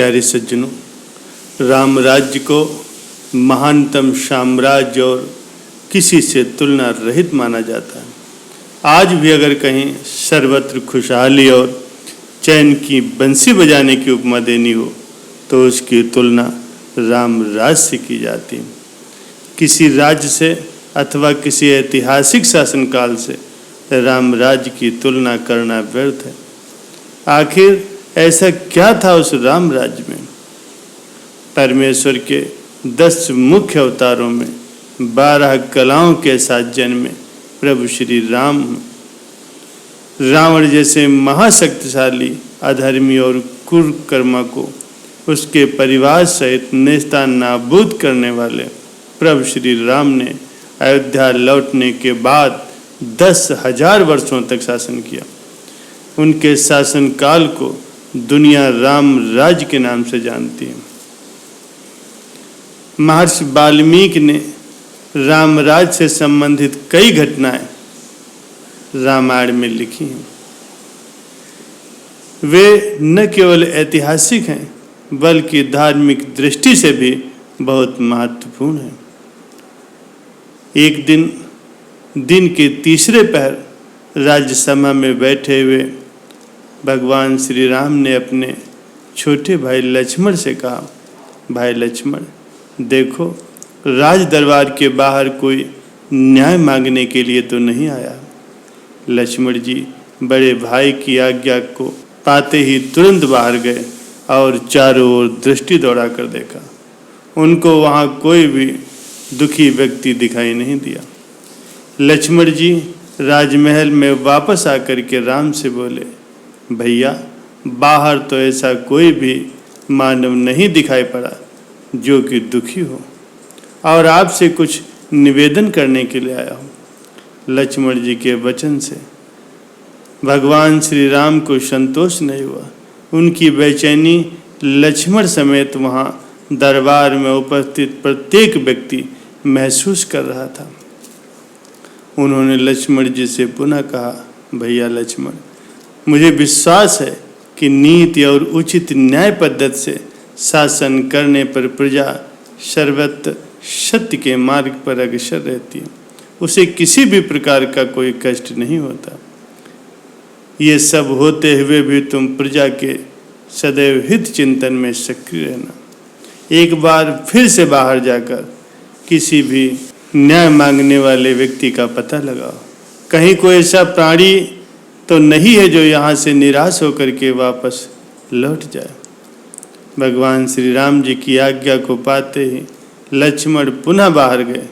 प्यारे सज्जनों, राम राज्य को महानतम साम्राज्य और किसी से तुलना रहित माना जाता है। आज भी अगर कहीं सर्वत्र खुशहाली और चैन की बंसी बजाने की उपमा देनी हो तो उसकी तुलना राम राज्य से की जाती है। किसी राज्य से अथवा किसी ऐतिहासिक शासनकाल से राम राज्य की तुलना करना व्यर्थ है। आखिर ऐसा क्या था उस राम राज्य में? परमेश्वर के 10 मुख्य अवतारों में 12 कलाओं के साथ जन्मे प्रभु श्री राम रावण जैसे महाशक्तिशाली अधर्मी और कुकर्मा को उसके परिवार सहित नेस्ता नाबूद करने वाले प्रभु श्री राम ने अयोध्या लौटने के बाद 10,000 वर्षों तक शासन किया। उनके शासनकाल को दुनिया राम राज्य के नाम से जानती है। महर्षि वाल्मीकि ने राम राज्य से संबंधित कई घटनाएं रामायण में लिखी हैं। वे न केवल ऐतिहासिक हैं बल्कि धार्मिक दृष्टि से भी बहुत महत्वपूर्ण हैं। एक दिन के तीसरे पहर राज्यसभा में बैठे हुए भगवान श्री राम ने अपने छोटे भाई लक्ष्मण से कहा, भाई लक्ष्मण, देखो राज दरबार के बाहर कोई न्याय मांगने के लिए तो नहीं आया। लक्ष्मण जी बड़े भाई की आज्ञा को पाते ही तुरंत बाहर गए और चारों ओर दृष्टि दौड़ा कर देखा। उनको वहाँ कोई भी दुखी व्यक्ति दिखाई नहीं दिया। लक्ष्मण जी राजमहल में वापस आकर के राम से बोले, भैया, बाहर तो ऐसा कोई भी मानव नहीं दिखाई पड़ा जो कि दुखी हो और आपसे कुछ निवेदन करने के लिए आया हूँ। लक्ष्मण जी के वचन से भगवान श्री राम को संतोष नहीं हुआ। उनकी बेचैनी लक्ष्मण समेत वहाँ दरबार में उपस्थित प्रत्येक व्यक्ति महसूस कर रहा था। उन्होंने लक्ष्मण जी से पुनः कहा, भैया लक्ष्मण, मुझे विश्वास है कि नीति और उचित न्याय पद्धति से शासन करने पर प्रजा सर्वत्र सत्य के मार्ग पर अग्रसर रहती है। उसे किसी भी प्रकार का कोई कष्ट नहीं होता। ये सब होते हुए भी तुम प्रजा के सदैव हित चिंतन में सक्रिय रहना। एक बार फिर से बाहर जाकर किसी भी न्याय मांगने वाले व्यक्ति का पता लगाओ। कहीं कोई ऐसा प्राणी तो नहीं है जो यहाँ से निराश होकर के वापस लौट जाए। भगवान श्री राम जी की आज्ञा को पाते ही लक्ष्मण पुनः बाहर गए,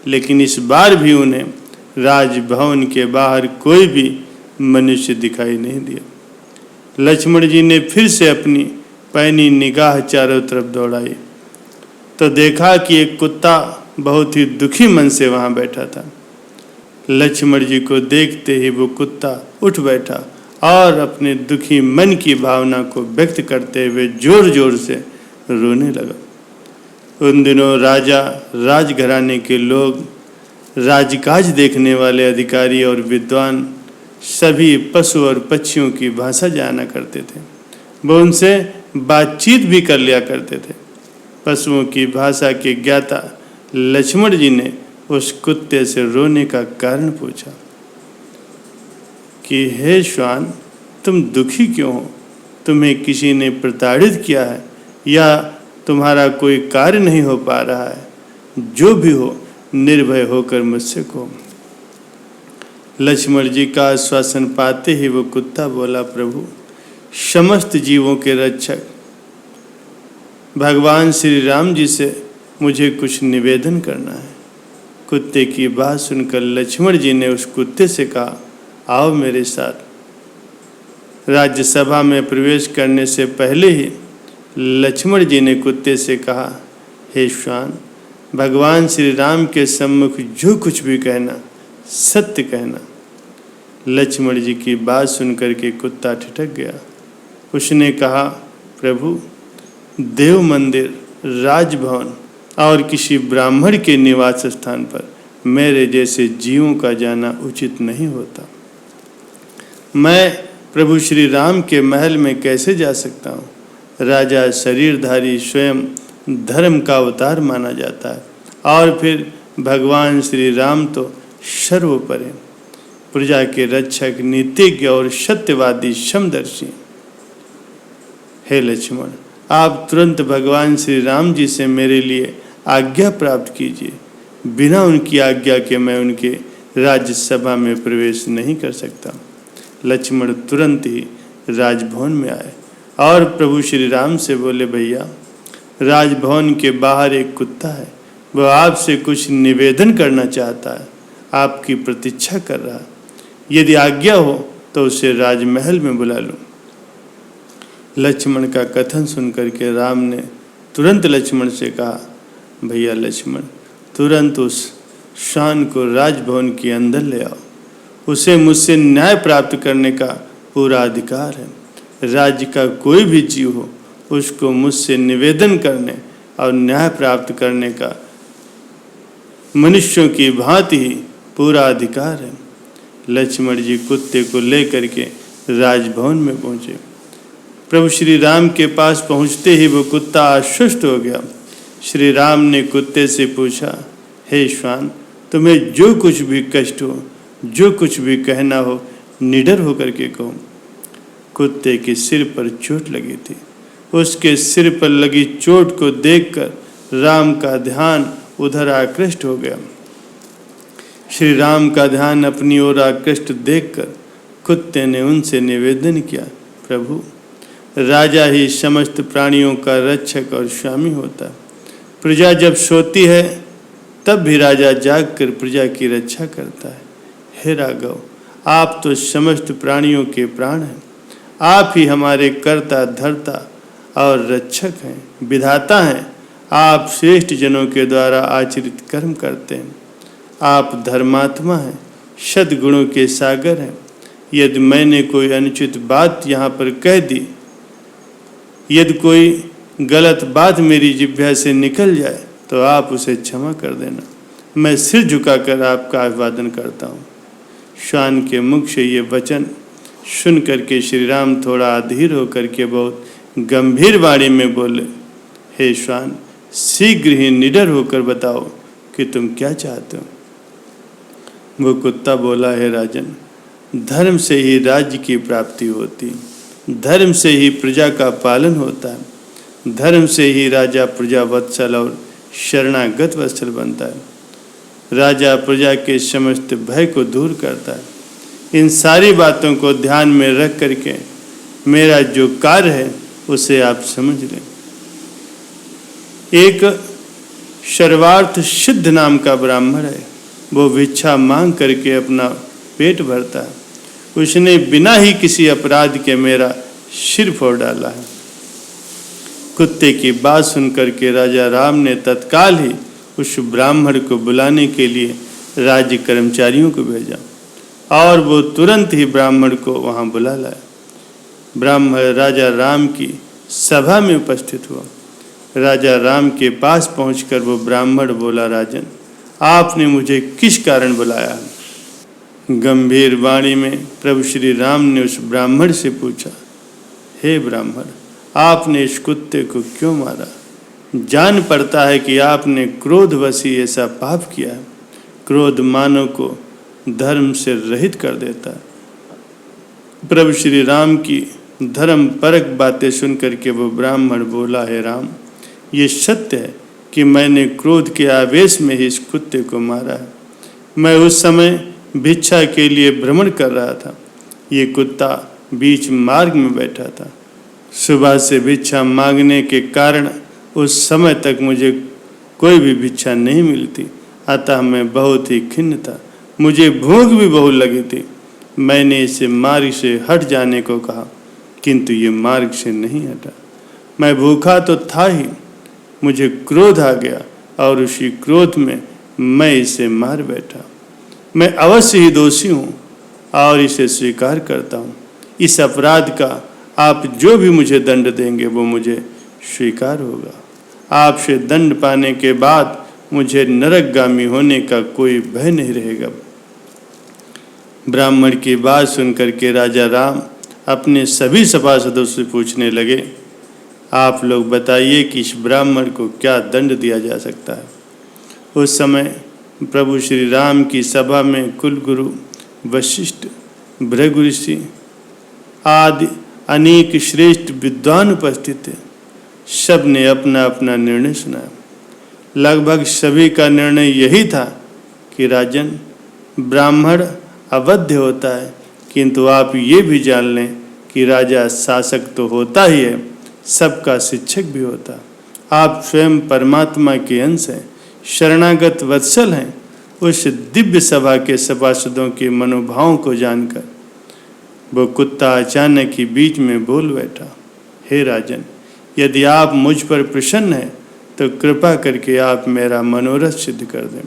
लेकिन इस बार भी उन्हें राजभवन के बाहर कोई भी मनुष्य दिखाई नहीं दिया। लक्ष्मण जी ने फिर से अपनी पैनी निगाह चारों तरफ दौड़ाई तो देखा कि एक कुत्ता बहुत ही दुखी मन से वहाँ बैठा था। लक्ष्मण जी को देखते ही वो कुत्ता उठ बैठा और अपने दुखी मन की भावना को व्यक्त करते हुए जोर जोर से रोने लगा। उन दिनों राजा, राजघराने के लोग, राजकाज देखने वाले अधिकारी और विद्वान सभी पशु और पक्षियों की भाषा जाना करते थे। वो उनसे बातचीत भी कर लिया करते थे। पशुओं की भाषा के ज्ञाता लक्ष्मण जी ने उस कुत्ते से रोने का कारण पूछा कि हे श्वान, तुम दुखी क्यों हो? तुम्हें किसी ने प्रताड़ित किया है या तुम्हारा कोई कार्य नहीं हो पा रहा है? जो भी हो, निर्भय होकर मुझसे कहो। लक्ष्मण जी का आश्वासन पाते ही वो कुत्ता बोला, प्रभु, समस्त जीवों के रक्षक भगवान श्री राम जी से मुझे कुछ निवेदन करना है। कुत्ते की बात सुनकर लक्ष्मण जी ने उस कुत्ते से कहा, आओ मेरे साथ। राज्यसभा में प्रवेश करने से पहले ही लक्ष्मण जी ने कुत्ते से कहा, हे श्वान, भगवान श्री राम के सम्मुख जो कुछ भी कहना सत्य कहना। लक्ष्मण जी की बात सुनकर के कुत्ता ठिठक गया। उसने कहा, प्रभु, देव मंदिर, राजभवन और किसी ब्राह्मण के निवास स्थान पर मेरे जैसे जीवों का जाना उचित नहीं होता। मैं प्रभु श्री राम के महल में कैसे जा सकता हूँ? राजा शरीरधारी स्वयं धर्म का अवतार माना जाता है, और फिर भगवान श्री राम तो सर्वोपरि, प्रजा के रक्षक, नीतिज्ञ और सत्यवादी, समदर्शी। हे लक्ष्मण, आप तुरंत भगवान श्री राम जी से मेरे लिए आज्ञा प्राप्त कीजिए। बिना उनकी आज्ञा के मैं उनके राज्यसभा में प्रवेश नहीं कर सकता। लक्ष्मण तुरंत ही राजभवन में आए और प्रभु श्री राम से बोले, भैया, राजभवन के बाहर एक कुत्ता है, वह आपसे कुछ निवेदन करना चाहता है, आपकी प्रतीक्षा कर रहा है। यदि आज्ञा हो तो उसे राजमहल में बुला लूं। लक्ष्मण का कथन सुनकर के राम ने तुरंत लक्ष्मण से कहा, भैया लक्ष्मण, तुरंत उस श्वान को राजभवन के अंदर ले आओ। उसे मुझसे न्याय प्राप्त करने का पूरा अधिकार है। राज्य का कोई भी जीव हो, उसको मुझसे निवेदन करने और न्याय प्राप्त करने का मनुष्यों की भांति ही पूरा अधिकार है। लक्ष्मण जी कुत्ते को लेकर के राजभवन में पहुंचे। प्रभु श्री राम के पास पहुंचते ही वो कुत्ता आश्वस्त हो गया। श्री राम ने कुत्ते से पूछा, हे श्वान, तुम्हें जो कुछ भी कष्ट हो, जो कुछ भी कहना हो, निडर होकर के कहो। कुत्ते के सिर पर चोट लगी थी। उसके सिर पर लगी चोट को देखकर राम का ध्यान उधर आकृष्ट हो गया। श्री राम का ध्यान अपनी ओर आकृष्ट देखकर कुत्ते ने उनसे निवेदन किया, प्रभु, राजा ही समस्त प्राणियों का रक्षक और स्वामी होता है। प्रजा जब सोती है तब भी राजा जागकर प्रजा की रक्षा करता है। हे राघव, आप तो समस्त प्राणियों के प्राण हैं। आप ही हमारे कर्ता, धर्ता और रक्षक हैं, विधाता हैं। आप श्रेष्ठ जनों के द्वारा आचरित कर्म करते हैं। आप धर्मात्मा हैं, सद्गुणों के सागर हैं। यदि मैंने कोई अनुचित बात यहाँ पर कह दी, यदि कोई गलत बात मेरी जिह्वा से निकल जाए तो आप उसे क्षमा कर देना। मैं सिर झुकाकर आपका अभिवादन करता हूँ। श्वान के मुख से ये वचन सुन करके श्री राम थोड़ा अधीर होकर के बहुत गंभीर वाणी में बोले, हे श्वान, शीघ्र ही निडर होकर बताओ कि तुम क्या चाहते हो। वो कुत्ता बोला, हे राजन, धर्म से ही राज्य की प्राप्ति होती, धर्म से ही प्रजा का पालन होता है, धर्म से ही राजा प्रजा वत्सल और शरणागत वत्सल बनता है। राजा प्रजा के समस्त भय को दूर करता है। इन सारी बातों को ध्यान में रख करके मेरा जो कार्य है उसे आप समझ लें। एक सर्वार्थ सिद्ध नाम का ब्राह्मण है, वो भिक्षा मांग करके अपना पेट भरता है। उसने बिना ही किसी अपराध के मेरा सिर फोड़ डाला है। कुत्ते की बात सुनकर के राजा राम ने तत्काल ही उस ब्राह्मण को बुलाने के लिए राज्य कर्मचारियों को भेजा और वो तुरंत ही ब्राह्मण को वहां बुला लाया। ब्राह्मण राजा राम की सभा में उपस्थित हुआ। राजा राम के पास पहुंचकर वो ब्राह्मण बोला, राजन, आपने मुझे किस कारण बुलाया? गंभीर वाणी में प्रभु श्री राम ने उस ब्राह्मण से पूछा, हे ब्राह्मण, आपने इस कुत्ते को क्यों मारा? जान पड़ता है कि आपने क्रोधवश ही ऐसा पाप किया है। क्रोध मानव को धर्म से रहित कर देता है। प्रभु श्री राम की धर्म परक बातें सुनकर के वो ब्राह्मण बोला, हे राम, ये सत्य है कि मैंने क्रोध के आवेश में ही इस कुत्ते को मारा है। मैं उस समय भिक्षा के लिए भ्रमण कर रहा था। ये कुत्ता बीच मार्ग में बैठा था। सुबह से भिक्षा मांगने के कारण उस समय तक मुझे कोई भी भिक्षा नहीं मिलती, अतः मैं बहुत ही खिन्न था। मुझे भूख भी बहुत लगी थी। मैंने इसे मार्ग से हट जाने को कहा, किंतु ये मार्ग से नहीं हटा। मैं भूखा तो था ही, मुझे क्रोध आ गया और उसी क्रोध में मैं इसे मार बैठा। मैं अवश्य ही दोषी हूँ और इसे स्वीकार करता हूँ। इस अपराध का आप जो भी मुझे दंड देंगे वो मुझे स्वीकार होगा। आपसे दंड पाने के बाद मुझे नरकगामी होने का कोई भय नहीं रहेगा। ब्राह्मण की बात सुनकर के राजा राम अपने सभी सभासदों से पूछने लगे, आप लोग बताइए कि इस ब्राह्मण को क्या दंड दिया जा सकता है। उस समय प्रभु श्री राम की सभा में कुलगुरु वशिष्ठ, भृगु ऋषि आदि अनेक श्रेष्ठ विद्वान उपस्थित थे। सब ने अपना अपना निर्णय सुनाया। लगभग सभी का निर्णय यही था कि राजन, ब्राह्मण अवध्य होता है, किंतु आप ये भी जान लें कि राजा शासक तो होता ही है, सबका शिक्षक भी होता। आप स्वयं परमात्मा के अंश हैं, शरणागत वत्सल हैं। उस दिव्य सभा के सभासदों के मनोभावों को जानकर वो कुत्ता अचानक ही बीच में बोल बैठा, हे राजन, यदि आप मुझ पर प्रसन्न हैं तो कृपा करके आप मेरा मनोरथ सिद्ध कर दें।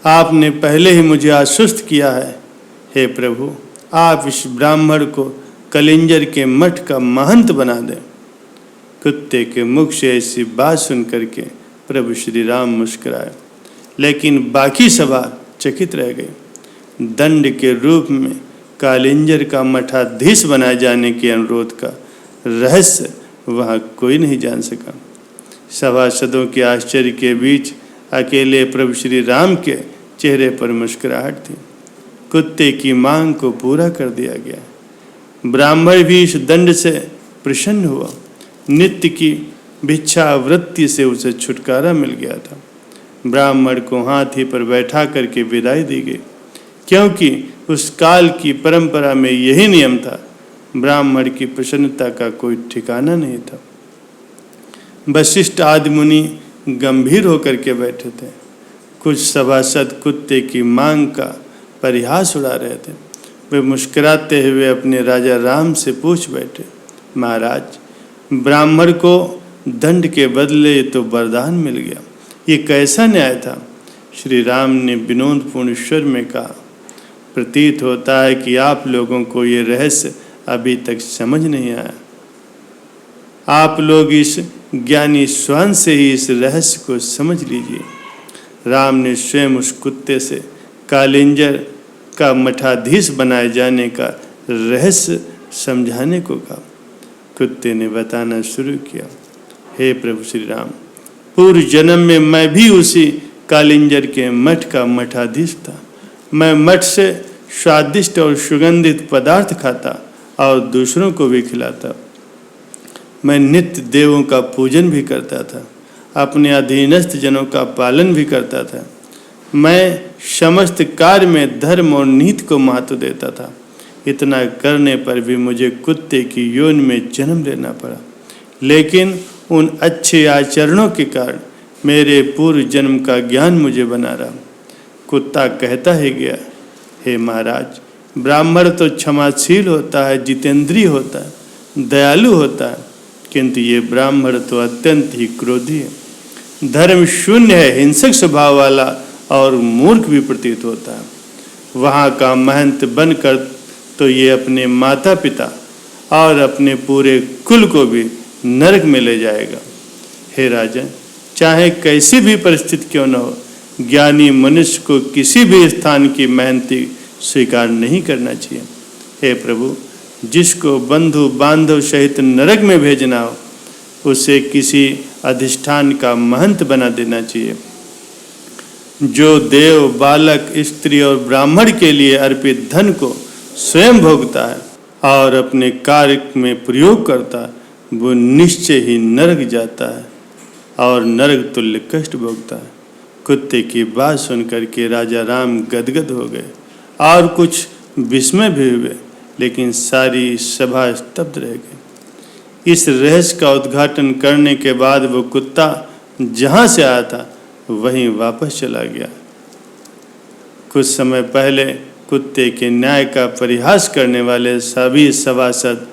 आपने पहले ही मुझे आश्वस्त किया है, हे प्रभु, आप इस ब्राह्मण को कलिंजर के मठ का महंत बना दें। कुत्ते के मुख से ऐसी बात सुन करके प्रभु श्री राम मुस्कुराए, लेकिन बाकी सभा चकित रह गई। दंड के रूप में कालिंजर का मठाधीश बनाए जाने के अनुरोध का रहस्य वहाँ कोई नहीं जान सका। सभासदों के आश्चर्य के बीच अकेले प्रभु श्री राम के चेहरे पर मुस्कुराहट थी। कुत्ते की मांग को पूरा कर दिया गया। ब्राह्मण भी इस दंड से प्रसन्न हुआ। नित्य की भिक्षा वृत्ति से उसे छुटकारा मिल गया था। ब्राह्मण को हाथी पर बैठा करके विदाई दी गई, क्योंकि उस काल की परंपरा में यही नियम था। ब्राह्मण की प्रसन्नता का कोई ठिकाना नहीं था। वशिष्ठ आदि मुनि गंभीर होकर के बैठे थे। कुछ सभासद कुत्ते की मांग का परिहास उड़ा रहे थे। वे मुस्कुराते हुए अपने राजा राम से पूछ बैठे, महाराज, ब्राह्मण को दंड के बदले तो वरदान मिल गया, ये कैसा न्याय था? श्री राम ने विनोदपूर्ण स्वर में कहा, प्रतीत होता है कि आप लोगों को ये रहस्य अभी तक समझ नहीं आया। आप लोग इस ज्ञानी श्वान से ही इस रहस्य को समझ लीजिए। राम ने स्वयं उस कुत्ते से कालिंजर का मठाधीश बनाए जाने का रहस्य समझाने को कहा। कुत्ते ने बताना शुरू किया, हे प्रभु श्री राम, पूर्व जन्म में मैं भी उसी कालिंजर के मठ का मठाधीश था। मैं मठ से स्वादिष्ट और सुगंधित पदार्थ खाता और दूसरों को भी खिलाता। मैं नित्य देवों का पूजन भी करता था, अपने अधीनस्थ जनों का पालन भी करता था। मैं समस्त कार्य में धर्म और नीति को महत्व देता था। इतना करने पर भी मुझे कुत्ते की योनि में जन्म लेना पड़ा, लेकिन उन अच्छे आचरणों के कारण मेरे पूर्व जन्म का ज्ञान मुझे बना रहा। कुत्ता कहता ही गया, हे महाराज, ब्राह्मण तो क्षमाशील होता है, जितेंद्रिय होता है, दयालु होता है, किंतु ये ब्राह्मण तो अत्यंत ही क्रोधी है, धर्म शून्य है, हिंसक स्वभाव वाला और मूर्ख भी प्रतीत होता है। वहाँ का महंत बनकर तो ये अपने माता पिता और अपने पूरे कुल को भी नरक में ले जाएगा। हे राजन, चाहे कैसी भी परिस्थिति क्यों न हो, ज्ञानी मनुष्य को किसी भी स्थान की मेहनती स्वीकार नहीं करना चाहिए। हे प्रभु, जिसको बंधु बांधव सहित नरक में भेजना हो, उसे किसी अधिष्ठान का महंत बना देना चाहिए। जो देव, बालक, स्त्री और ब्राह्मण के लिए अर्पित धन को स्वयं भोगता है और अपने कार्य में प्रयोग करता है, वो निश्चय ही नरक जाता है और नरक तुल्य कष्ट भोगता है। कुत्ते की बात सुनकर के राजा राम गदगद हो गए और कुछ विस्मय भी हुए, लेकिन सारी सभा स्तब्ध रह गई। इस रहस्य का उद्घाटन करने के बाद वो कुत्ता जहाँ से आया था वहीं वापस चला गया। कुछ समय पहले कुत्ते के न्याय का परिहास करने वाले सभी सभासद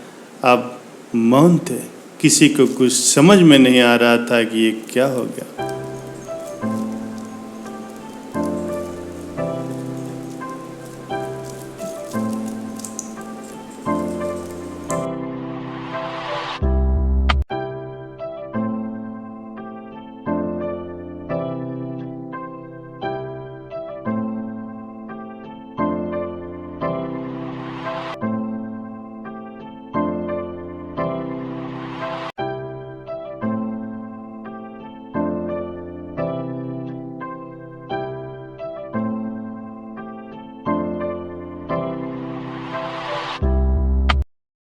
अब मौन थे। किसी को कुछ समझ में नहीं आ रहा था कि ये क्या हो गया।